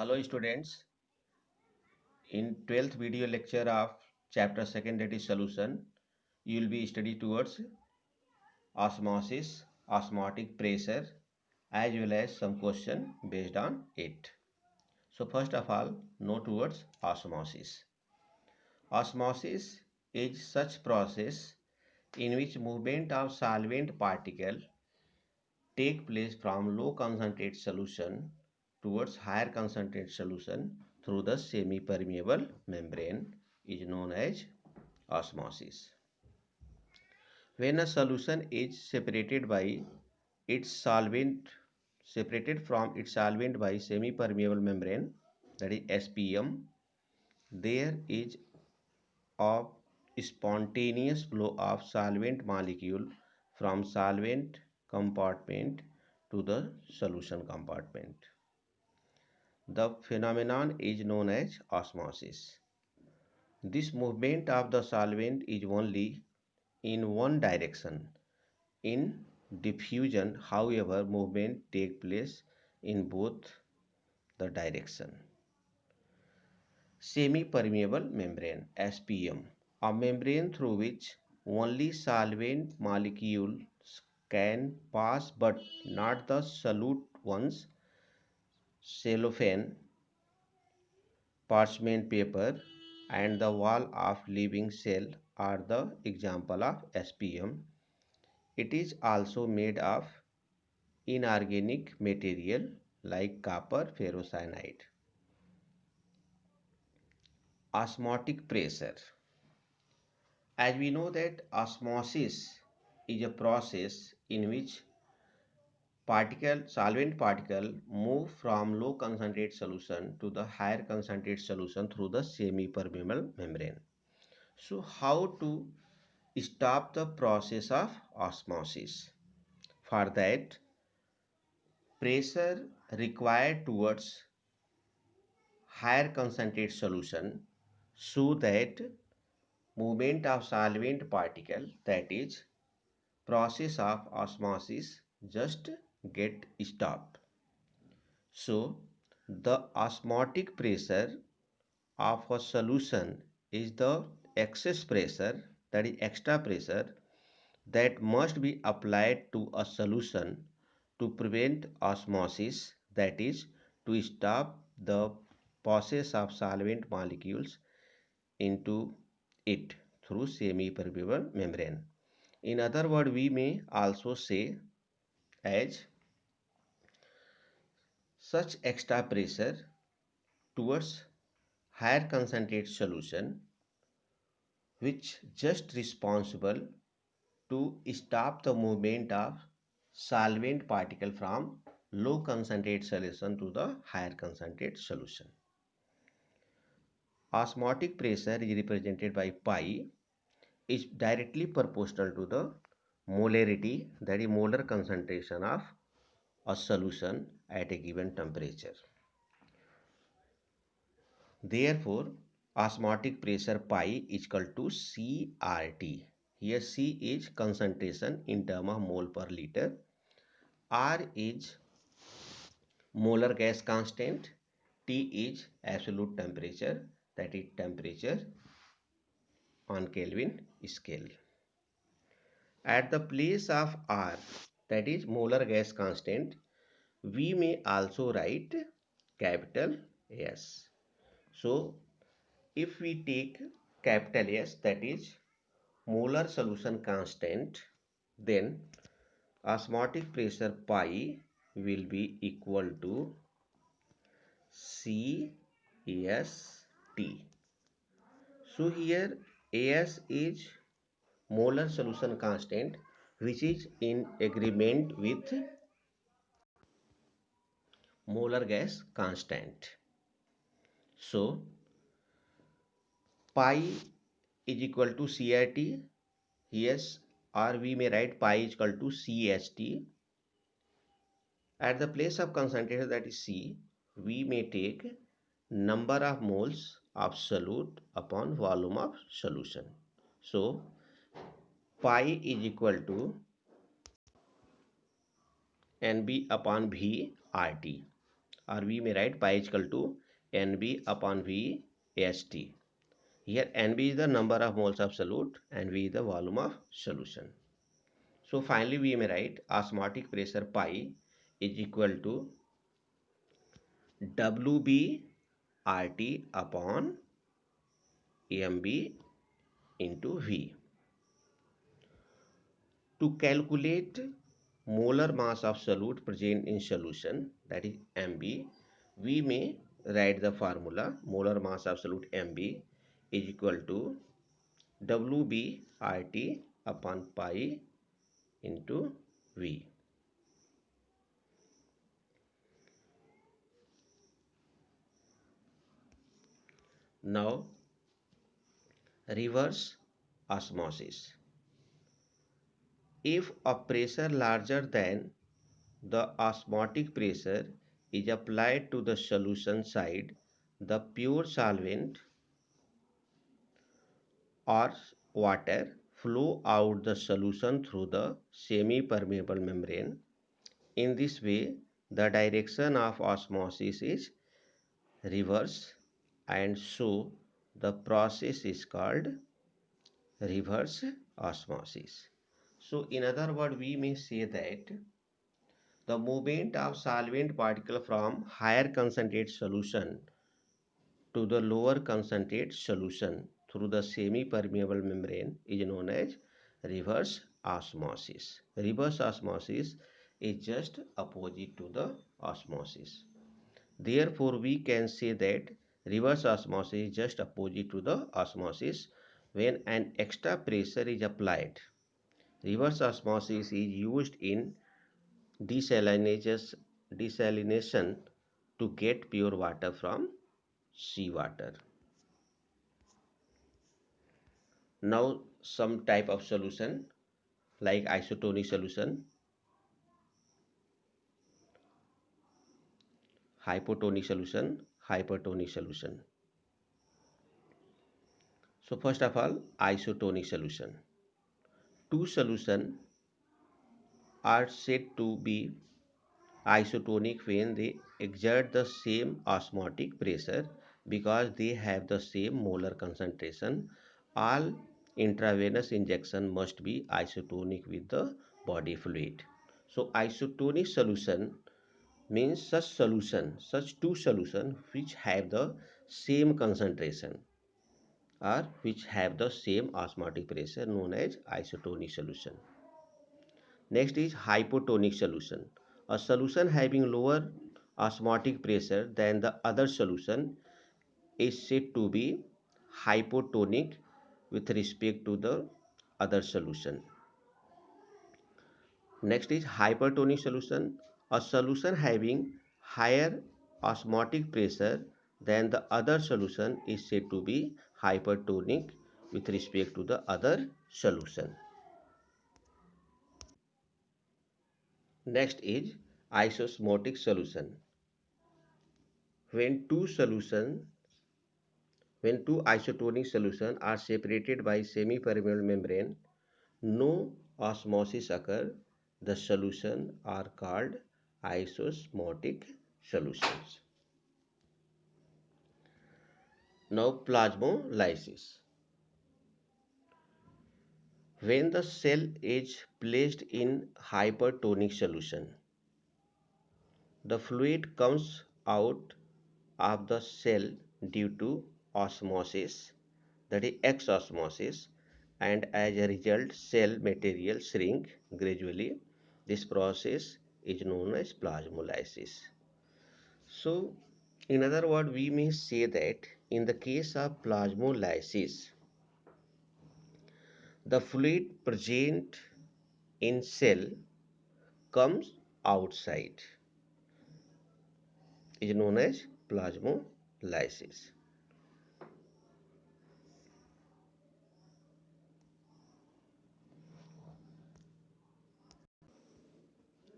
Hello students, in 12th video lecture of chapter 2nd, that is solution, you will be study towards osmosis, osmotic pressure, as well as some question based on it. So first of all, know towards osmosis. Osmosis is such process in which movement of solvent particle take place from low concentrate solution towards higher concentrate solution through the semi-permeable membrane is known as osmosis. When a solution is its solvent separated from its solvent by semi-permeable membrane, that is SPM, there is a spontaneous flow of solvent molecule from solvent compartment to the solution compartment. The phenomenon is known as osmosis. This movement of the solvent is only in one direction. In diffusion, however, movement takes place in both the direction. Semi-permeable membrane SPM, a membrane through which only solvent molecules can pass but not the solute ones. Cellophane, parchment paper, and the wall of living cell are the example of SPM. It is also made of inorganic material like copper ferrocyanide. Osmotic pressure. As we know that osmosis is a process in which solvent particle move from low concentrate solution to the higher concentrate solution through the semi-permeable membrane. So how to stop the process of osmosis? For that, pressure required towards higher concentrate solution so that movement of solvent particle, that is process of osmosis, just get stopped. So the osmotic pressure of a solution is the excess pressure, that is extra pressure, that must be applied to a solution to prevent osmosis, that is to stop the process of solvent molecules into it through semi-permeable membrane. In other words, we may also say as such extra pressure towards higher concentrate solution which just responsible to stop the movement of solvent particle from low concentrate solution to the higher concentrate solution. Osmotic pressure is represented by pi, is directly proportional to the molarity, that is molar concentration of a solution at a given temperature. Therefore, osmotic pressure pi is equal to CRT. Here C is concentration in terms of mole per liter. R is molar gas constant. T is absolute temperature, that is temperature on Kelvin scale. At the place of R, that is molar gas constant, we may also write capital S. So if we take capital S, that is molar solution constant, then osmotic pressure pi will be equal to CST. So here AS is molar solution constant which is in agreement with molar gas constant. So pi is equal to CRT. Yes, or we may write pi is equal to CST. At the place of concentration, that is C, we may take number of moles of solute upon volume of solution. So pi is equal to NB upon V RT. or we may write pi is equal to Nb upon V Ast. Here Nb is the number of moles of solute and V is the volume of solution. So finally we may write osmotic pressure pi is equal to Wb RT upon Mb into V. To calculate molar mass of solute present in solution, that is Mb, we may write the formula molar mass of solute Mb is equal to Wb RT upon pi into V. Now reverse osmosis. If a pressure larger than the osmotic pressure is applied to the solution side, the pure solvent or water flow out the solution through the semi-permeable membrane. In this way, the direction of osmosis is reverse, and so the process is called reverse osmosis. So in other words, we may say that the movement of solvent particle from higher concentrate solution to the lower concentrate solution through the semi-permeable membrane is known as reverse osmosis. Reverse osmosis is just opposite to the osmosis. Therefore, we can say that reverse osmosis is just opposite to the osmosis when an extra pressure is applied. Reverse osmosis is used in desalination to get pure water from seawater. Now some type of solution like isotonic solution, hypotonic solution, hypertonic solution. So first of all, isotonic solution. Two solutions are said to be isotonic when they exert the same osmotic pressure because they have the same molar concentration. All intravenous injection must be isotonic with the body fluid. So isotonic solution means such two solutions which have the same concentration or which have the same osmotic pressure known as isotonic solution. Next is hypotonic solution. A solution having lower osmotic pressure than the other solution is said to be hypotonic with respect to the other solution. Next is hypertonic solution. A solution having higher osmotic pressure than the other solution is said to be hypertonic with respect to the other solution. Next is isosmotic solution. When two solutions when two isotonic solutions are separated by semi-permeable membrane, no osmosis occurs. The solutions are called isosmotic solutions. Now plasmolysis. When the cell is placed in hypertonic solution, the fluid comes out of the cell due to osmosis, that is exosmosis, and as a result cell material shrink gradually. This process is known as plasmolysis. So in other words, we may say that in the case of plasmolysis, the fluid present in cell comes outside, is known as plasmolysis.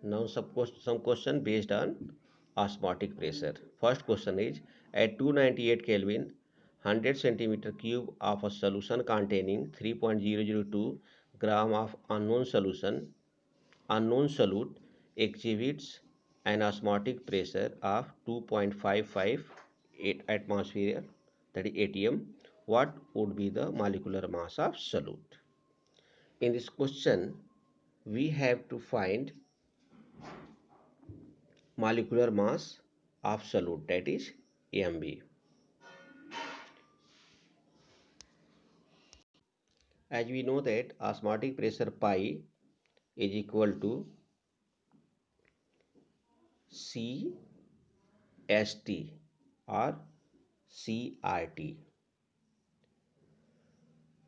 Now some question based on osmotic pressure. First question is at 298 Kelvin, 100 centimeter cube of a solution containing 3.002 gram of unknown solute exhibits an osmotic pressure of 2.55 atmosphere, that is atm, what would be the molecular mass of solute? In this question we have to find molecular mass of solute, that is mb. As we know that osmotic pressure pi is equal to CST or CRT.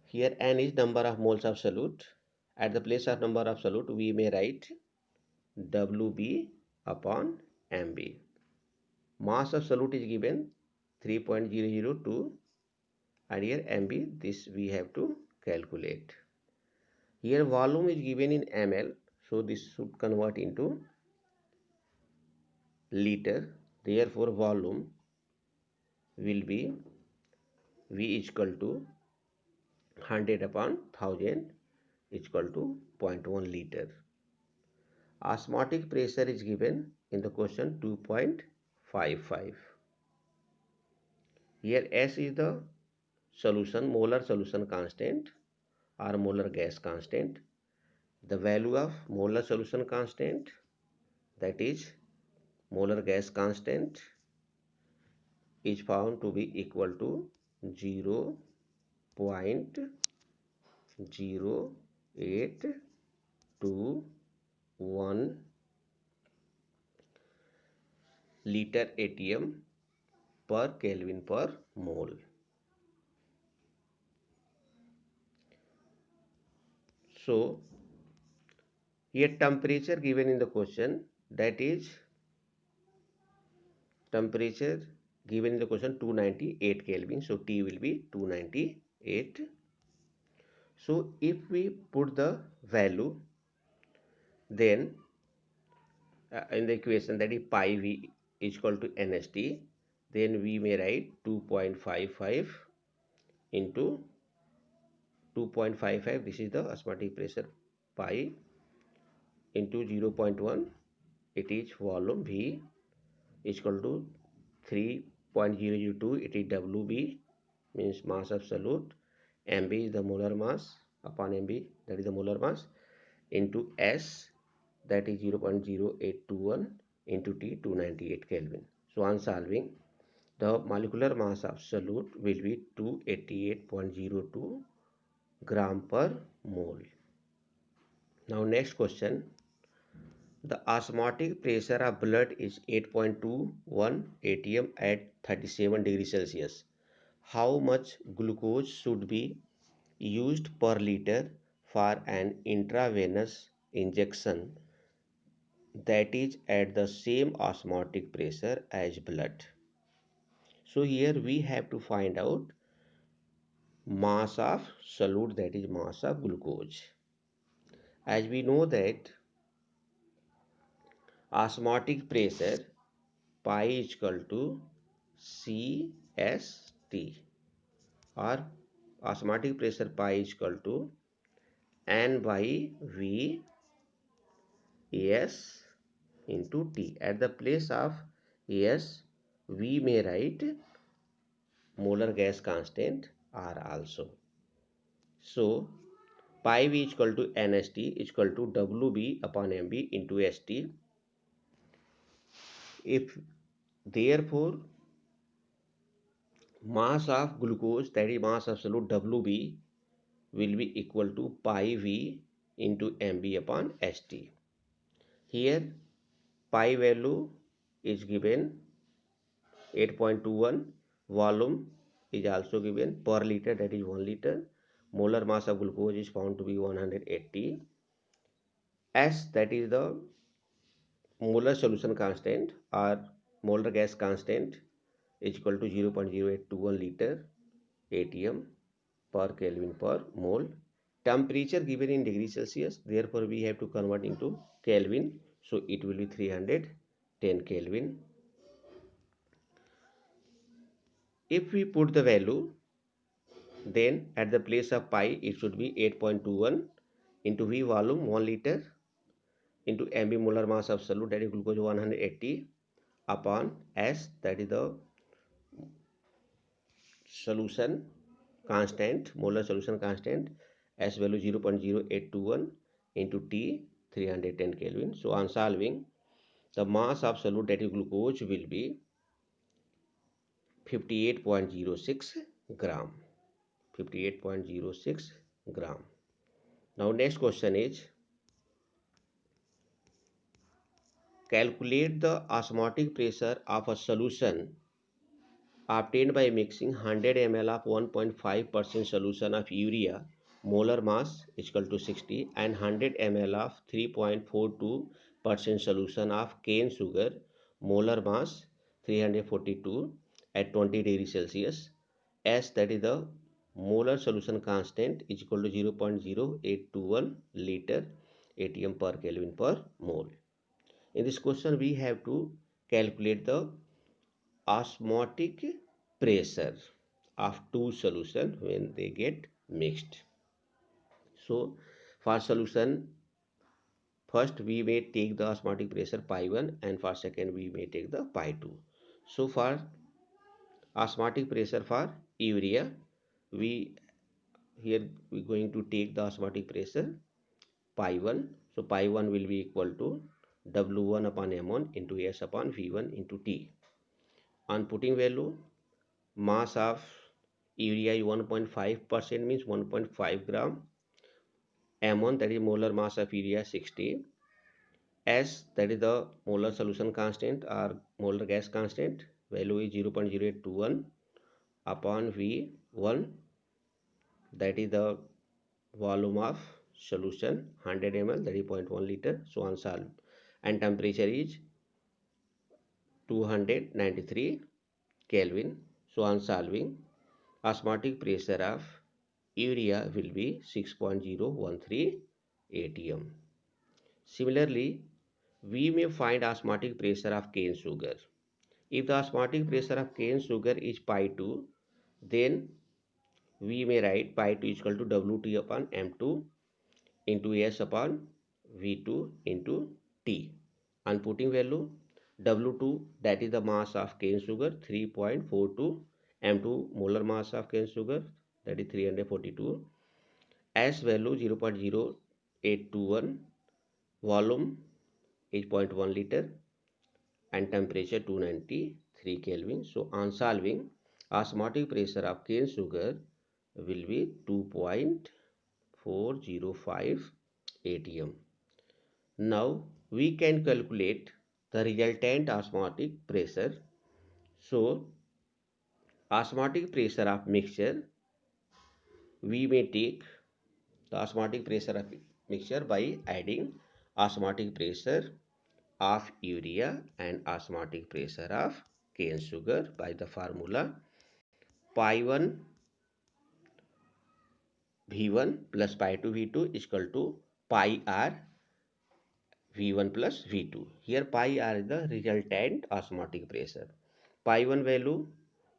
Here N is number of moles of solute. At the place of number of solute we may write WB upon MB. Mass of solute is given 3.002 and here MB, this we have to calculate. Here volume is given in ml, so this should convert into liter. Therefore volume will be V is equal to 100 upon 1000 is equal to 0.1 liter. Osmotic pressure is given in the question 2.55. Here S is the solution, molar solution constant or molar gas constant. The value of molar solution constant, that is molar gas constant, is found to be equal to 0.0821 liter atm per Kelvin per mole. So here temperature given in the question, that is temperature given in the question 298 Kelvin. So T will be 298. So if we put the value, then in the equation, that is pi V is equal to NST, then we may write 2.55 into 2.55, this is the osmotic pressure pi, into 0.1, it is volume V is equal to 3.002, it is WB, means mass of solute, MB is the molar mass upon MB, that is the molar mass, into S, that is 0.0821 into T, 298 Kelvin. So on solving, the molecular mass of solute will be 288.02 gram per mole. Now next question. The osmotic pressure of blood is 8.21 atm at 37 degrees Celsius. How much glucose should be used per liter for an intravenous injection that is at the same osmotic pressure as blood? So here we have to find out mass of solute, that is mass of glucose. As we know that osmotic pressure pi is equal to CST, or osmotic pressure pi is equal to N by V S into T. At the place of S we may write molar gas constant R also. So pi V is equal to NST is equal to WB upon MB into ST. If therefore mass of glucose, that is mass of solute WB, will be equal to pi V into MB upon ST. Here pi value is given 8.21, volume is also given per liter, that is 1 liter. Molar mass of glucose is found to be 180. S, that is the molar solution constant or molar gas constant, is equal to 0.0821 liter atm per Kelvin per mole. Temperature given in degrees Celsius, therefore we have to convert into Kelvin, so it will be 310 Kelvin. If we put the value, then at the place of pi it should be 8.21 into V volume 1 liter into mb molar mass of solute, that is glucose 180 upon S, that is the solution constant, molar solution constant. S value 0.0821 into T 310 Kelvin. So on solving, the mass of solute, that is glucose, will be 58.06 gram. 58.06 gram. Now next question is, calculate the osmotic pressure of a solution obtained by mixing 100 ml of 1.5% solution of urea, molar mass is equal to 60, and 100 ml of 3.42% solution of cane sugar, molar mass 342, at 20 degrees Celsius. S, that is the molar solution constant, is equal to 0.0821 liter atm per Kelvin per mole. In this question, we have to calculate the osmotic pressure of two solution when they get mixed. So for solution, first we may take the osmotic pressure pi 1, and for second we may take the pi 2. So for osmotic pressure for urea, we here we going to take the osmotic pressure pi 1. So pi 1 will be equal to W1 upon M1 into S upon V1 into T. On putting value, mass of urea is 1.5%, means 1.5 gram. M1, that is molar mass of urea, 60. S, that is the molar solution constant or molar gas constant, value is 0.0821 upon V1, that is the volume of solution, 100 ml, that is 0.1 liter. So on solve, and temperature is 293 Kelvin. So on solving, osmotic pressure of urea will be 6.013 atm. Similarly, we may find osmotic pressure of cane sugar. If the osmotic pressure of cane sugar is pi 2, then we may write pi 2 is equal to Wt upon M2 into S upon V2 into T. On putting value, W2, that is the mass of cane sugar, 3.42, M2 molar mass of cane sugar, that is 342, S value 0.0821, volume is 0.1 liter, and temperature 293 Kelvin. So on solving, osmotic pressure of cane sugar will be 2.405 atm. Now we can calculate the resultant osmotic pressure. So osmotic pressure of mixture, we may take the osmotic pressure of mixture by adding osmotic pressure of urea and osmotic pressure of cane sugar by the formula pi 1 V1 plus pi 2 V2 is equal to pi R V1 plus V2. Here pi R is the resultant osmotic pressure. Pi 1 value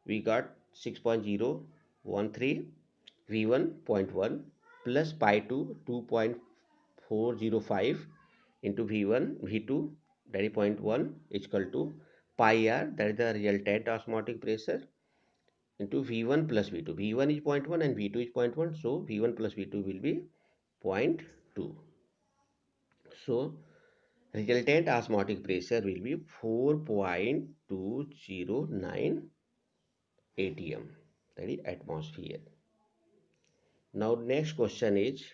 we got 6.013, V1 0.1 plus pi 2 2.405 into V1 V2, that is 0.1, is equal to pi R, that is the resultant osmotic pressure, into V1 plus V2. V1 is 0.1 and V2 is 0.1. So V1 plus V2 will be 0.2. So resultant osmotic pressure will be 4.209 atm, that is atmosphere. Now next question is,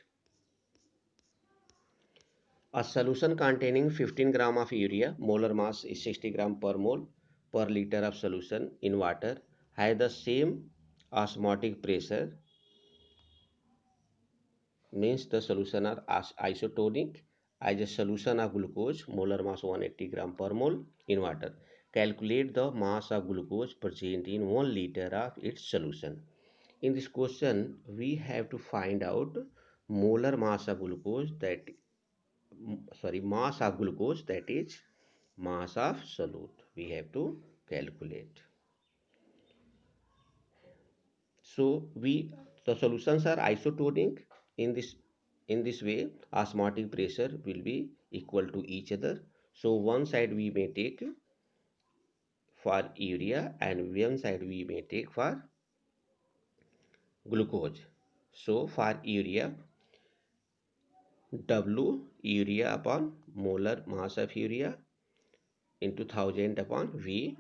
a solution containing 15 gram of urea, molar mass is 60 gram per mole per liter of solution in water, has the same osmotic pressure, means the solution are isotonic, as a solution of glucose, molar mass 180 gram per mole in water. Calculate the mass of glucose present in 1 liter of its solution. In this question, we have to find out molar mass of glucose, mass of glucose, that is mass of solute. We have to calculate. So the solutions are isotonic in this In this way, osmotic pressure will be equal to each other. So one side we may take for urea and one side we may take for glucose. So for urea, W urea upon molar mass of urea into 1000 upon V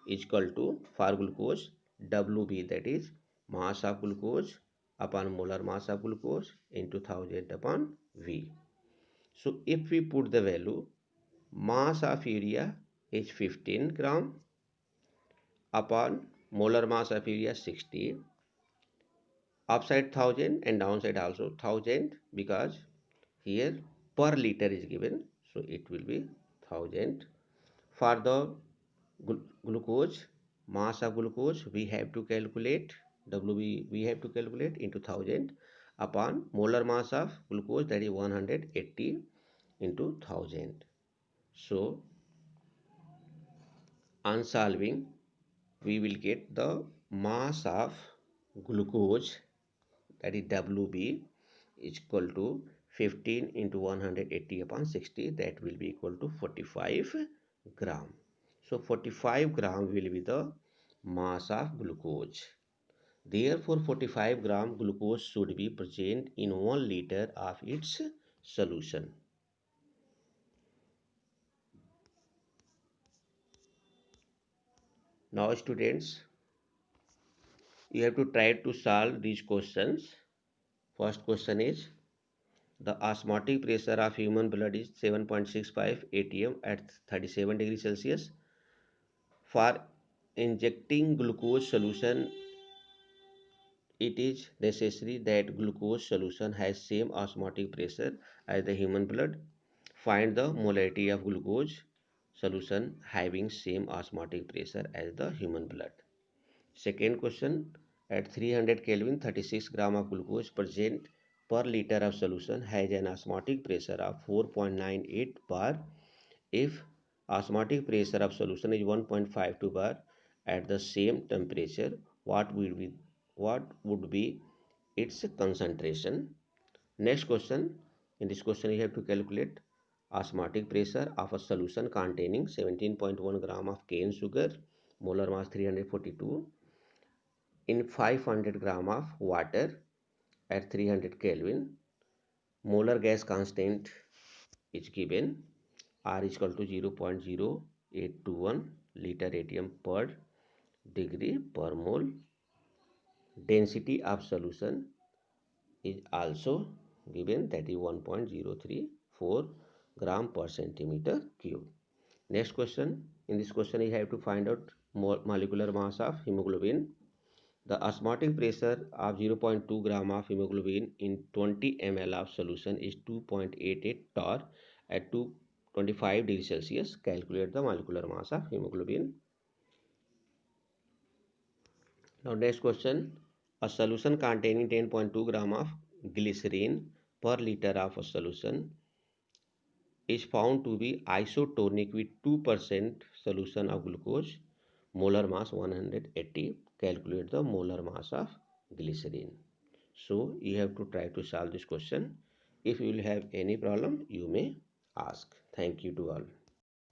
is equal to, for glucose, WB, that is mass of glucose upon molar mass of glucose into 1000 upon V. So if we put the value, mass of urea is 15 gram upon molar mass of urea 60, upside 1000 and downside also 1000, because here per liter is given, so it will be 1000. For the glucose, mass of glucose we have to calculate, WB we have to calculate into 1000 upon molar mass of glucose, that is 180 into 1000. So on solving, we will get the mass of glucose, that is WB, is equal to 15 into 180 upon 60, that will be equal to 45 gram. So 45 gram will be the mass of glucose. Therefore 45 gram glucose should be present in 1 liter of its solution. Now students, you have to try to solve these questions. First question is, the osmotic pressure of human blood is 7.65 atm at 37 degrees Celsius. For injecting glucose solution, it is necessary that glucose solution has same osmotic pressure as the human blood. Find the molarity of glucose solution having same osmotic pressure as the human blood. Second question, at 300 Kelvin, 36 gram of glucose present per liter of solution has an osmotic pressure of 4.98 bar. If osmotic pressure of solution is 1.52 bar at the same temperature, what would be its concentration? Next question, in this question you have to calculate osmotic pressure of a solution containing 17.1 gram of cane sugar, molar mass 342, in 500 gram of water at 300 Kelvin. Molar gas constant is given, R is equal to 0.0821 liter atm per degree per mole. Density of solution is also given, that is 1.034 gram per centimeter cube. Next question, in this question you have to find out molecular mass of hemoglobin. The osmotic pressure of 0.2 gram of hemoglobin in 20 ml of solution is 2.88 torr at 225 degrees Celsius. Calculate the molecular mass of hemoglobin. Now next question, a solution containing 10.2 gram of glycerin per liter of a solution is found to be isotonic with 2% solution of glucose, molar mass 180. Calculate the molar mass of glycerin. So you have to try to solve this question. If you will have any problem, you may ask. Thank you to all.